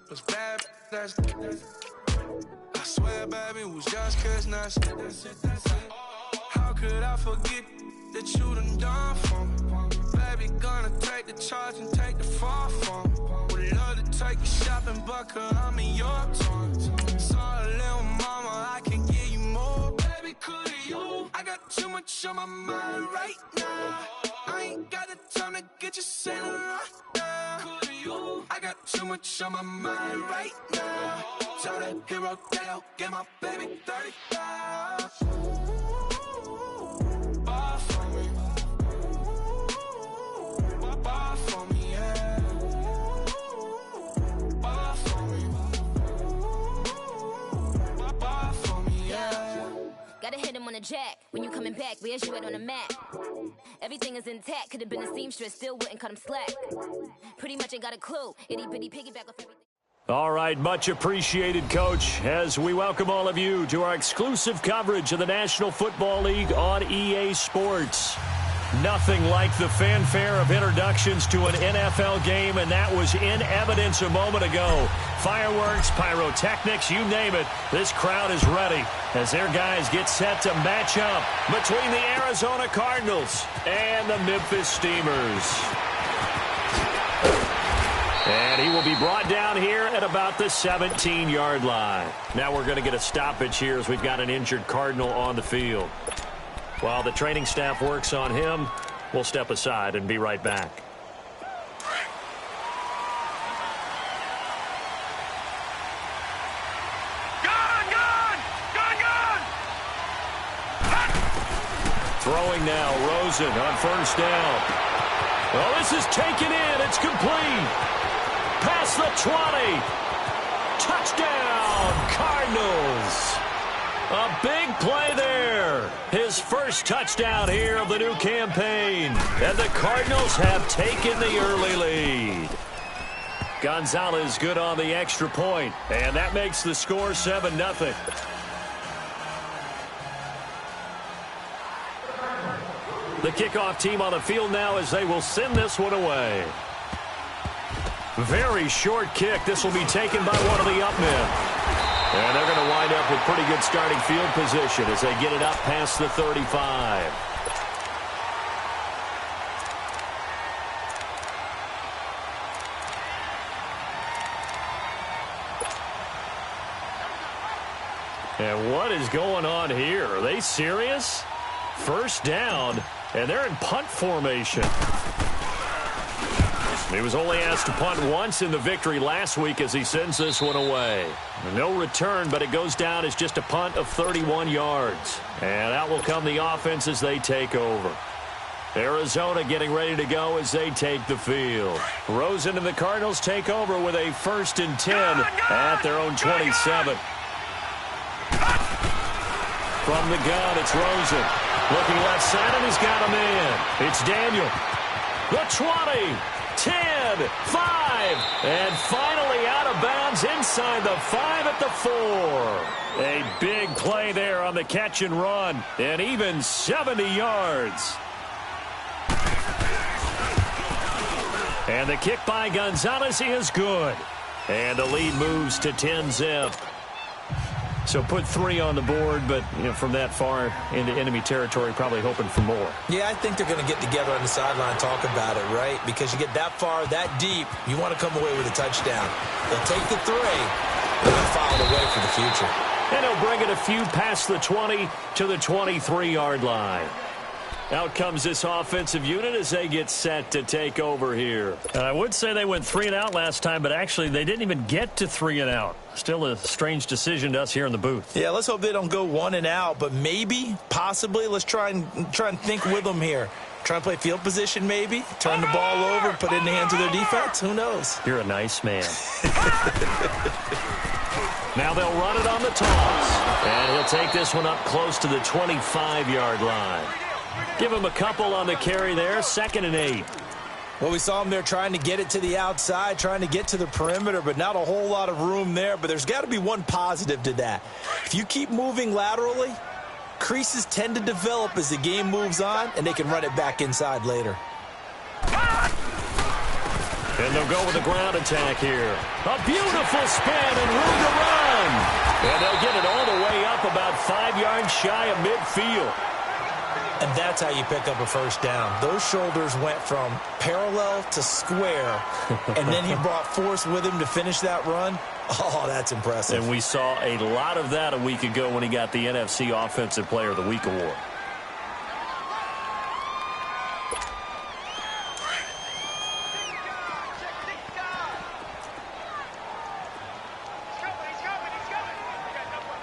those bad that's I swear, baby, it was just cause nuts. How could I forget that you done for me? Baby, gonna take the charge and take the fall from me. Would love to take you shopping, but I'm in your tones. Sorry, little mama, I can give you more. Baby, could you? I got too much on my mind right now. I ain't got the time to get you sailing right now. Could you? I got too much on my mind right now. Tell that hero Dale, get my baby 30,000. Bar for me. Bar for me, yeah. Bar for me. Bar for me, yeah. Gotta hit him on the jack. When you coming back, where's you at on the map? Everything is intact. Could've been a seamstress, still wouldn't cut him slack. Pretty much ain't got a clue. Itty bitty piggyback off everything. All right, much appreciated, Coach, as we welcome all of you to our exclusive coverage of the National Football League on EA Sports. Nothing like the fanfare of introductions to an NFL game, and that was in evidence a moment ago Fireworks, pyrotechnics, you name it. This crowd is ready as their guys get set to match up between the Arizona Cardinals and the Memphis Steamers. And he will be brought down here at about the 17-yard line. Now we're going to get a stoppage here as we've got an injured Cardinal on the field. While the training staff works on him, we'll step aside and be right back. Throwing now, Rosen on first down. Well, this is taken in. It's complete. Past the 20. Touchdown, Cardinals. A big play there. His first touchdown here of the new campaign. And the Cardinals have taken the early lead. Gonzalez good on the extra point. And that makes the score 7-0. The kickoff team on the field now as they will send this one away. Very short kick. This will be taken by one of the up men. And they're going to wind up with pretty good starting field position as they get it up past the 35. And what is going on here? Are they serious? First down. And they're in punt formation. He was only asked to punt once in the victory last week as he sends this one away. No return, but it goes down as just a punt of 31 yards. And out will come the offense as they take over. Arizona getting ready to go as they take the field. Rosen and the Cardinals take over with a 1st and 10 at their own 27. From the gun, it's Rosen. Looking left side, and he's got a man. It's Daniel. The 20, 10, 5, and finally out of bounds inside the 5 at the 4. A big play there on the catch and run, and even 70 yards. And the kick by Gonzalez is good. And the lead moves to 10-zip. So put 3 on the board, but from that far into enemy territory, probably hoping for more. Yeah, I think they're going to get together on the sideline and talk about it, right? Because you get that far, that deep, you want to come away with a touchdown. They'll take the 3, and they'll file it away for the future. And he'll bring it a few past the 20 to the 23-yard line. Out comes this offensive unit as they get set to take over here. I would say they went 3 and out last time, but actually they didn't even get to 3 and out. Still a strange decision to us here in the booth. Yeah, let's hope they don't go 1 and out, but maybe, possibly, let's try and think with them here. Try and play field position maybe, turn the ball over, put it in the hands of their defense. Who knows? You're a nice man. Now they'll run it on the toss. And he'll take this one up close to the 25-yard line. Give him a couple on the carry there, 2nd and 8. Well, we saw him there trying to get it to the outside, trying to get to the perimeter, but not a whole lot of room there. But there's got to be one positive to that. If you keep moving laterally, creases tend to develop as the game moves on, and they can run it back inside later. And they'll go with a ground attack here. A beautiful spin and room to run. And they'll get it all the way up about 5 yards shy of midfield. And that's how you pick up a first down. Those shoulders went from parallel to square, and then he brought force with him to finish that run. Oh, that's impressive. And we saw a lot of that a week ago when he got the NFC Offensive Player of the Week award.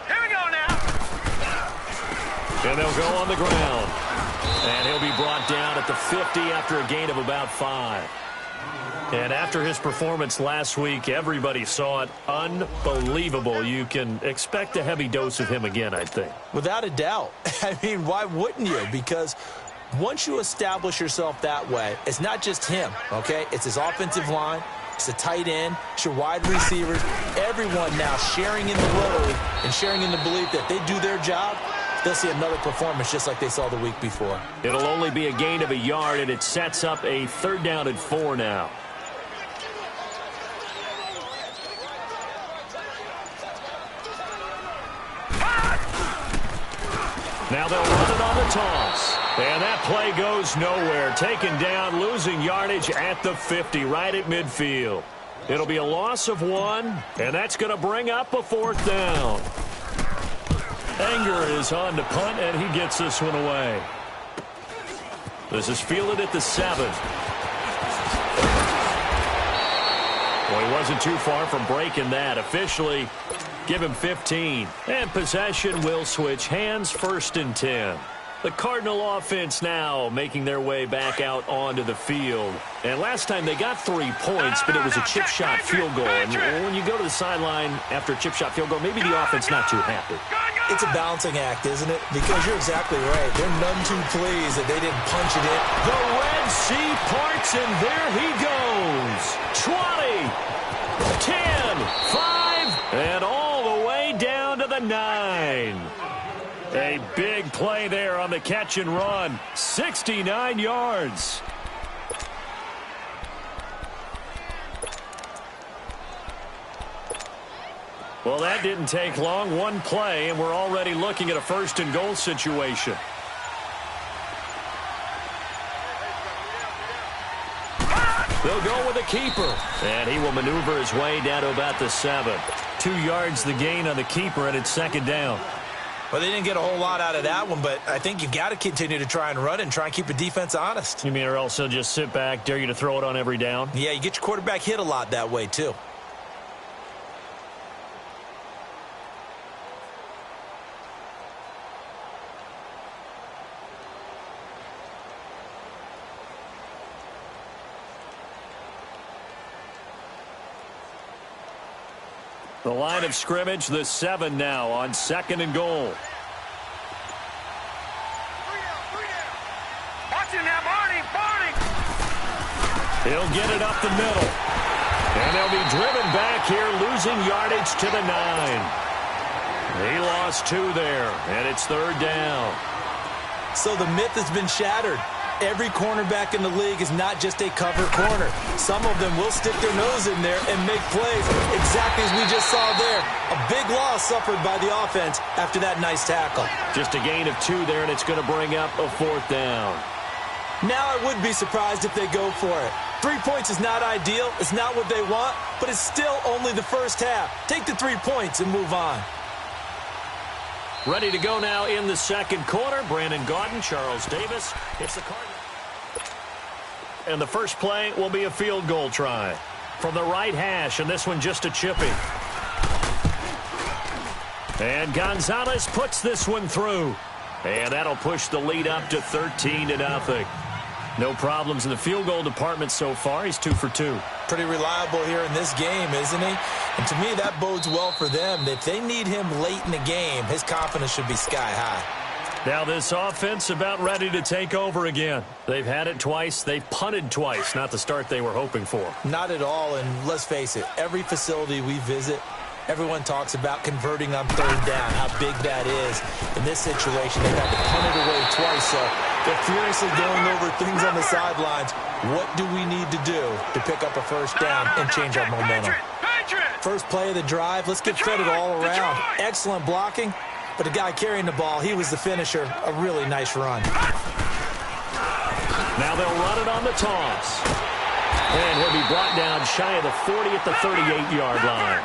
Here we go now. And they'll go on the ground. And he'll be brought down at the 50 after a gain of about 5. And after his performance last week, everybody saw it. Unbelievable. You can expect a heavy dose of him again, I think. Without a doubt. I mean, why wouldn't you? Because once you establish yourself that way, it's not just him, okay? It's his offensive line. It's the tight end. It's your wide receivers. Everyone now sharing in the load and sharing in the belief that they do their job. They'll see another performance just like they saw the week before. It'll only be a gain of a yard, and it sets up a 3rd down and 4 now. Now they'll run it on the toss. And that play goes nowhere. Taken down, losing yardage at the 50, right at midfield. It'll be a loss of 1, and that's going to bring up a 4th down. Anger is on to punt, and he gets this one away. This is fielded at the 7. Well, he wasn't too far from breaking that. Officially, give him 15. And possession will switch hands, 1st and 10. The Cardinal offense now making their way back out onto the field. And last time they got 3 points, but it was a chip shot field goal. And when you go to the sideline after a chip shot field goal, maybe the offense not too happy. It's a balancing act, isn't it? Because you're exactly right. They're none too pleased that they didn't punch it in. The Red Sea parts, and there he goes. 20, 10, 5, and all the way down to the 9. A big play there on the catch and run. 69 yards. Well, that didn't take long. 1 play, and we're already looking at a 1st and goal situation. They'll go with a keeper. And he will maneuver his way down to about the 7. 2 yards the gain on the keeper, and it's 2nd down. Well, they didn't get a whole lot out of that one, but I think you've got to continue to try and run and try and keep the defense honest. You mean or else they'll just sit back, dare you to throw it on every down? Yeah, you get your quarterback hit a lot that way, too. The line of scrimmage, the 7 now on 2nd and goal. Watching that, Barney! He'll get it up the middle. And they'll be driven back here, losing yardage to the 9. He lost 2 there, and it's 3rd down. So the myth has been shattered. Every cornerback in the league is not just a cover corner. Some of them will stick their nose in there and make plays, exactly as we just saw there. A big loss suffered by the offense after that nice tackle. Just a gain of 2 there, and it's going to bring up a 4th down. Now I would be surprised if they go for it. 3 points is not ideal. It's not what they want, but it's still only the first half. Take the 3 points and move on. Ready to go now in the 2nd quarter. Brandon Gaudin, Charles Davis. It's the Cardinals. And the first play will be a field goal try from the right hash, and this one just a chippy. And Gonzalez puts this one through. And that'll push the lead up to 13-0. No problems in the field goal department so far. He's 2 for 2. Pretty reliable here in this game, isn't he? And to me, that bodes well for them. If they need him late in the game, his confidence should be sky high. Now this offense about ready to take over again. They've had it twice. They've punted twice. Not the start they were hoping for. Not at all, and let's face it, every facility we visit, everyone talks about converting on 3rd down, how big that is. In this situation, they've had to punt it away twice, so they're furiously going over things on the sidelines. What do we need to do to pick up a 1st down and change our momentum? First play of the drive, let's get fed it all around. Excellent blocking. But the guy carrying the ball, he was the finisher. A really nice run. Now they'll run it on the toss. And he'll be brought down shy of the 40 at the 38-yard line.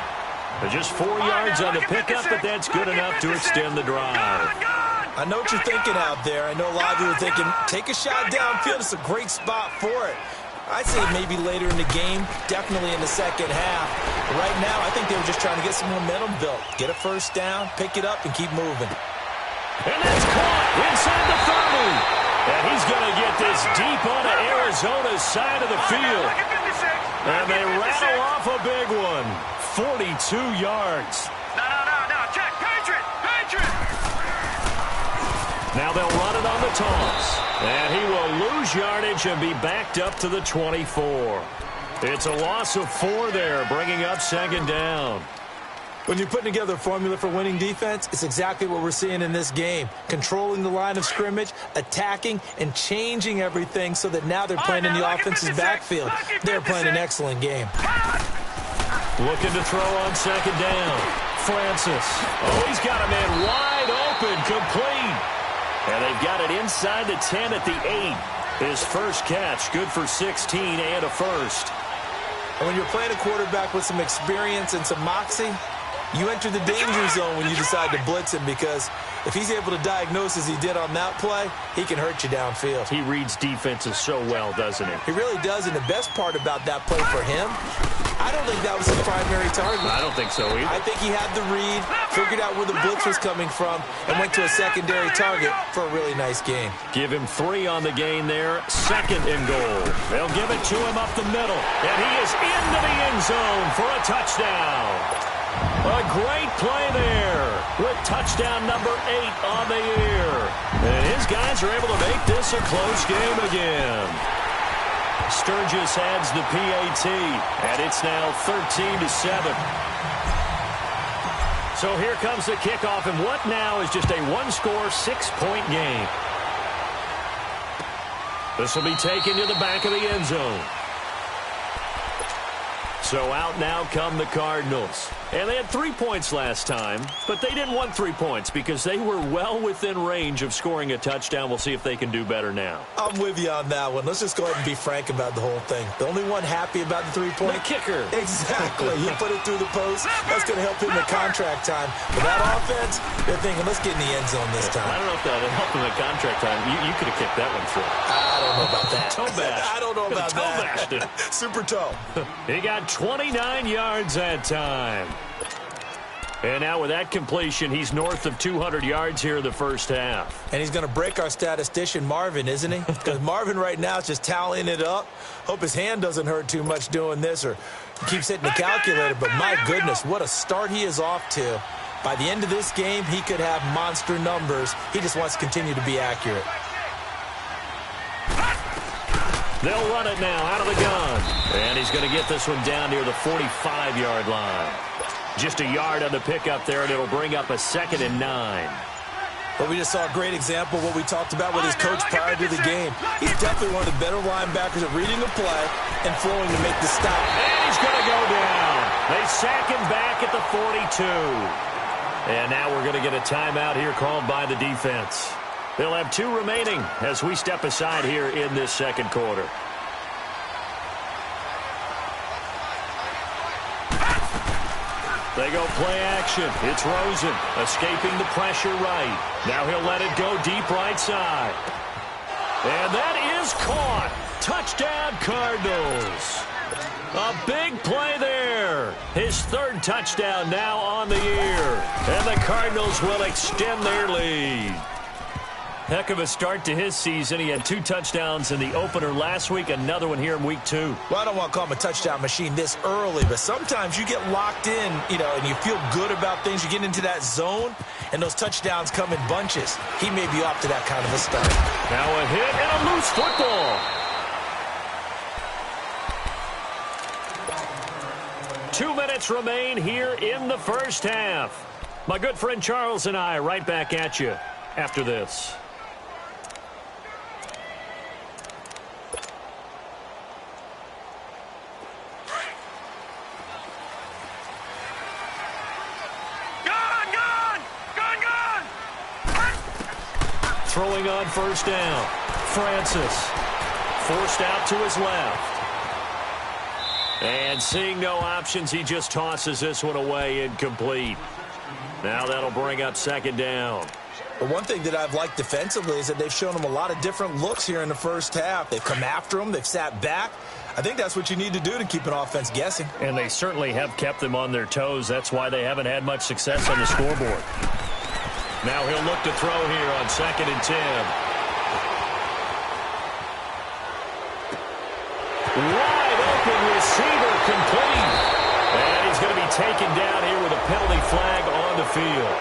But just 4 yards on the pickup, but that's good enough to extend the drive. I know what you're thinking out there. I know a lot of you are thinking, take a shot downfield. It's a great spot for it. I'd say maybe later in the game, definitely in the 2nd half. Right now, I think they were just trying to get some momentum built. Get a 1st down, pick it up, and keep moving. And that's caught inside the 30. And he's going to get this deep onto Arizona's side of the field. And they rattle off a big one. 42 yards. No, check, Patriot! Now they'll run it on the toss. And he will lose yardage and be backed up to the 24. It's a loss of 4 there, bringing up 2nd down. When you're putting together a formula for winning defense, it's exactly what we're seeing in this game. Controlling the line of scrimmage, attacking, and changing everything so that now they're playing in the offense's backfield. They're playing an excellent game. Looking to throw on 2nd down. Francis. Oh, he's got a man wide open, complete. And they've got it inside the 10 at the 8. His first catch, good for 16 and a first. And when you're playing a quarterback with some experience and some moxie, you enter the danger zone when you decide to blitz him, because if he's able to diagnose as he did on that play, he can hurt you downfield. He reads defenses so well, doesn't he? He really does, and the best part about that play for him, I don't think that was his primary target. I don't think so either. I think he had the read, figured out where the blitz was coming from, and went to a secondary target for a really nice game. Give him 3 on the gain there. 2nd and goal. They'll give it to him up the middle, and he is into the end zone for a touchdown. A great play there with touchdown number 8 on the year. And his guys are able to make this a close game again. Sturgis adds the PAT, and it's now 13-7. So here comes the kickoff, and what now is just a 1-score, 6-point game. This will be taken to the back of the end zone. So out now come the Cardinals. And they had 3 points last time, but they didn't want 3 points because they were well within range of scoring a touchdown. We'll see if they can do better now. I'm with you on that one. Let's just go ahead and be frank about the whole thing. The only one happy about the 3-point? The kicker. Exactly. He put it through the post. That's going to help him in contract time. But that offense, they're thinking, let's get in the end zone this time. I don't know if that would help him in contract time. You could have kicked that one through. I don't know about that. Toe bash. I don't know about toe bashed that. Super toe. He got 29 yards that time. And now with that completion, he's north of 200 yards here in the first half. And he's going to break our statistician, Marvin, isn't he? Because Marvin right now is just tallying it up. Hope his hand doesn't hurt too much doing this or keeps hitting the calculator. But my goodness, what a start he is off to. By the end of this game, he could have monster numbers. He just wants to continue to be accurate. They'll run it now out of the gun. And he's going to get this one down near the 45-yard line. Just a yard on the pickup there, and it'll bring up a 2nd and 9. But we just saw a great example of what we talked about with his coach prior to the game. He's definitely one of the better linebackers at reading a play and flowing to make the stop. And he's going to go down. They sack him back at the 42. And now we're going to get a timeout here called by the defense. They'll have 2 remaining as we step aside here in this second quarter. They go play action. It's Rosen escaping the pressure right. Now he'll let it go deep right side. And that is caught. Touchdown, Cardinals. A big play there. His 3rd touchdown now on the year. And the Cardinals will extend their lead. Heck of a start to his season. He had 2 touchdowns in the opener last week, another one here in week 2. Well, I don't want to call him a touchdown machine this early, but sometimes you get locked in, and you feel good about things. You get into that zone, and those touchdowns come in bunches. He may be off to that kind of a start. Now a hit and a loose football. 2 minutes remain here in the first half. My good friend Charles and I right back at you after this. Throwing on first down. Francis forced out to his left. And seeing no options, he just tosses this one away incomplete. Now that'll bring up 2nd down. But one thing that I've liked defensively is that they've shown him a lot of different looks here in the first half. They've come after him. They've sat back. I think that's what you need to do to keep an offense guessing. And they certainly have kept them on their toes. That's why they haven't had much success on the scoreboard. Now he'll look to throw here on 2nd and 10. Wide open receiver complete. And he's going to be taken down here with a penalty flag on the field.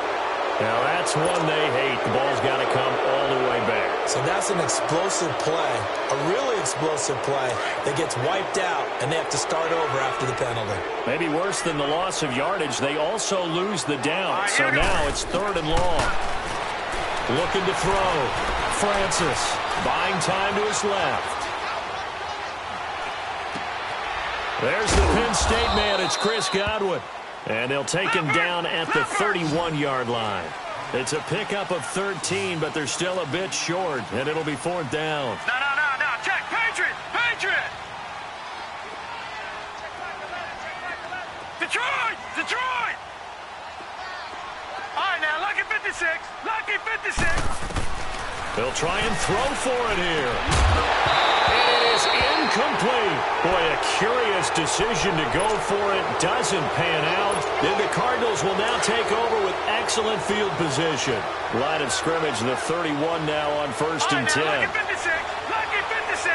Now that's one they hate. The ball's got to come all the way back. So that's an explosive play, a really explosive play that gets wiped out, and they have to start over after the penalty. Maybe worse than the loss of yardage, they also lose the down. So now it's 3rd and long. Looking to throw. Francis buying time to his left. There's the Penn State man. It's Chris Godwin. And they'll take him down at the 31-yard line. It's a pickup of 13, but they're still a bit short, and it'll be 4th down. No. Check. Patriot. Detroit. All right, now, lucky 56. They'll try and throw for it here. And it is incomplete. Boy, a curious decision to go for it. Doesn't pan out. Then the Cardinals will now take over with excellent field position. Line of scrimmage, the 31 now on 1st and 10. Lucky 56.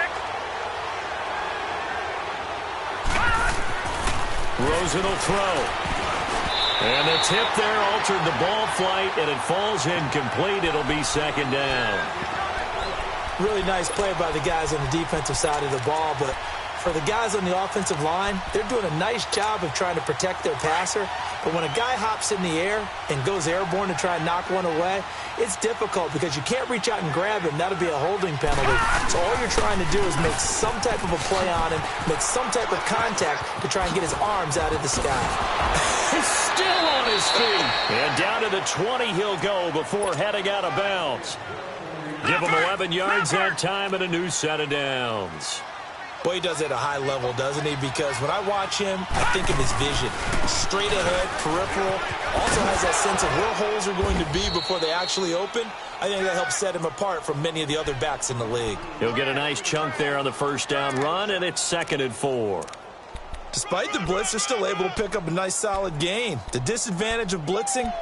Rosen will throw. And the tip there altered the ball flight, and it falls incomplete. It'll be 2nd down. Really nice play by the guys on the defensive side of the ball, but for the guys on the offensive line, they're doing a nice job of trying to protect their passer. But when a guy hops in the air and goes airborne to try and knock one away, it's difficult because you can't reach out and grab him. That'll be a holding penalty. So all you're trying to do is make some type of a play on him, make some type of contact to try and get his arms out of the sky. He's still on his feet. And down to the 20 he'll go before heading out of bounds. Give him 11 yards that time and a new set of downs. Boy, he does it at a high level, doesn't he? Because when I watch him, I think of his vision. Straight ahead, peripheral. Also has that sense of where holes are going to be before they actually open. I think that helps set him apart from many of the other backs in the league. He'll get a nice chunk there on the 1st down run, and it's 2nd and 4. Despite the blitz, they're still able to pick up a nice solid gain. The disadvantage of blitzing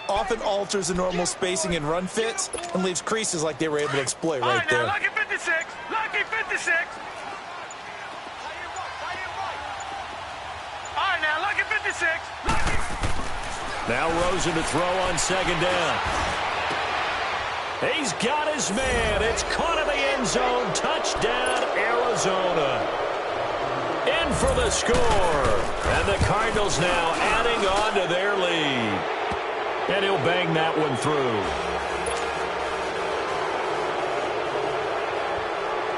often alters the normal spacing and run fits and leaves creases like they were able to exploit right there. Lucky 56. Lucky 56. Now Rosen to throw on 2nd down. He's got his man. It's caught in the end zone. Touchdown, Arizona. In for the score. And the Cardinals now adding on to their lead. And he'll bang that one through.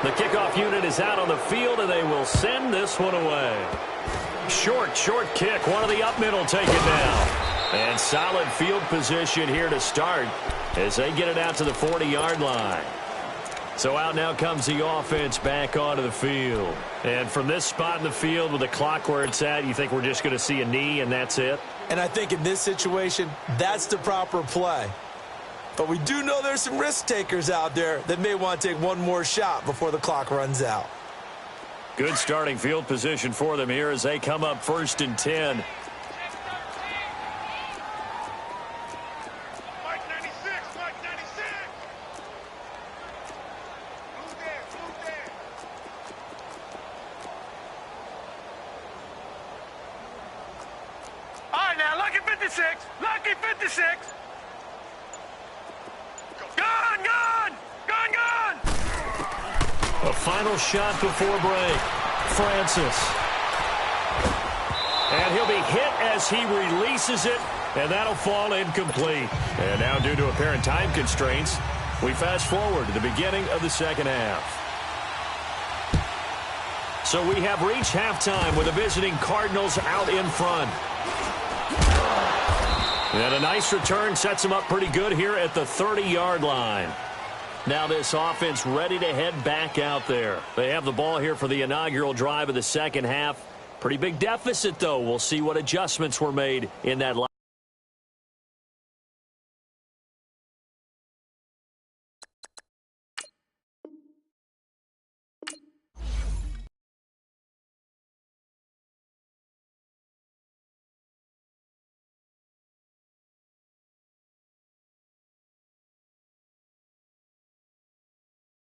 The kickoff unit is out on the field, and they will send this one away. Short kick. One of the up middle take it down. And solid field position here to start as they get it out to the 40-yard line. So out now comes the offense back onto the field. And from this spot in the field with the clock where it's at, you think we're just going to see a knee and that's it? And I think in this situation, that's the proper play. But we do know there's some risk takers out there that may want to take one more shot before the clock runs out. Good starting field position for them here as they come up 1st and 10. Mike 96. Move there. All right, now, lucky 56. Gone. A final shot before break. Francis. And he'll be hit as he releases it, and that'll fall incomplete. And now, due to apparent time constraints, we fast forward to the beginning of the 2nd half. So we have reached halftime with the visiting Cardinals out in front. And a nice return sets them up pretty good here at the 30-yard line. Now this offense ready to head back out there. They have the ball here for the inaugural drive of the 2nd half. Pretty big deficit, though. We'll see what adjustments were made in that line.